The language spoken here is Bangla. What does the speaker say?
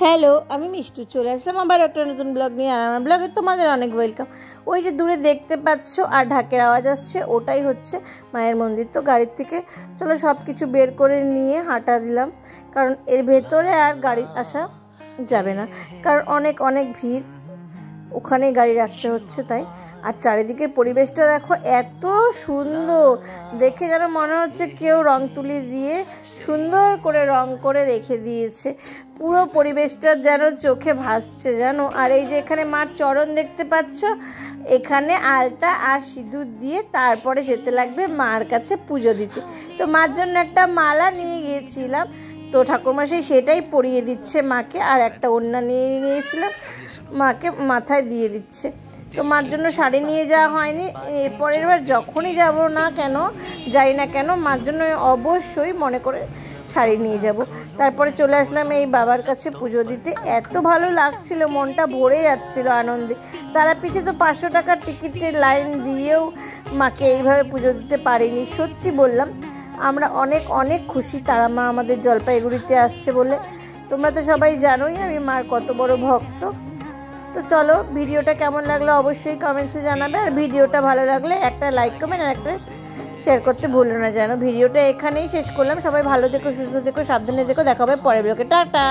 হ্যালো, আমি মিষ্টু চলে আসলাম আবার একটা নতুন ব্লগ নিয়ে। আর আমার ব্লগে তোমাদের অনেক ওয়েলকাম। ওই যে দূরে দেখতে পাচ্ছ আর ঢাকের আওয়াজ আসছে, ওটাই হচ্ছে মায়ের মন্দির। তো গাড়ির থেকে চলো সব কিছু বের করে নিয়ে হাঁটা দিলাম, কারণ এর ভেতরে আর গাড়ি আসা যাবে না, কারণ অনেক অনেক ভিড়, ওখানে গাড়ি রাখতে হচ্ছে তাই। আর চারিদিকের পরিবেশটা দেখো, এত সুন্দর দেখে যেন মনে হচ্ছে কেউ রং তুলি দিয়ে সুন্দর করে রং করে রেখে দিয়েছে। পুরো পরিবেশটা যেন চোখে ভাসছে জানো। আর এই যে এখানে মার চরণ দেখতে পাচ্ছ, এখানে আলতা আর সিঁদুর দিয়ে তারপরে যেতে লাগবে মার কাছে পুজো দিতে। তো মার জন্য একটা মালা নিয়ে গিয়েছিলাম, তো ঠাকুরমশাই সেটাই পরিয়ে দিচ্ছে মাকে, আর একটা ওড়না নিয়ে গিয়েছিলাম মাকে মাথায় দিয়ে দিচ্ছে। তো মার জন্য শাড়ি নিয়ে যাওয়া হয়নি, এরপরের বার যখনই যাব না কেন, যাই না কেন, মার জন্য অবশ্যই মনে করে শাড়ি নিয়ে যাব। তারপরে চলে আসলাম এই বাবার কাছে পুজো দিতে। এত ভালো লাগছিল, মনটা ভরে যাচ্ছিল আনন্দে। তারাপীঠে তো 500 টাকার টিকিটের লাইন দিয়েও মাকে এইভাবে পুজো দিতে পারিনি। সত্যি বললাম, আমরা অনেক অনেক খুশি তারা মা আমাদের জলপাইগুড়িতে আসছে বলে। তোমরা তো সবাই জানোই আমি মার কত বড় ভক্ত। তো চলো, ভিডিওটা কেমন লাগলো অবশ্যই কমেন্টসে জানাবে। আর ভিডিওটা ভালো লাগলে একটা লাইক কমেন্ট আর একটা শেয়ার করতে ভুলো না যেন। ভিডিওটা এখানেই শেষ করলাম। সবাই ভালো থেকো, সুস্থ থেকো, সাবধানে থেকো। দেখা হবে পরের ব্লগে। টাটা।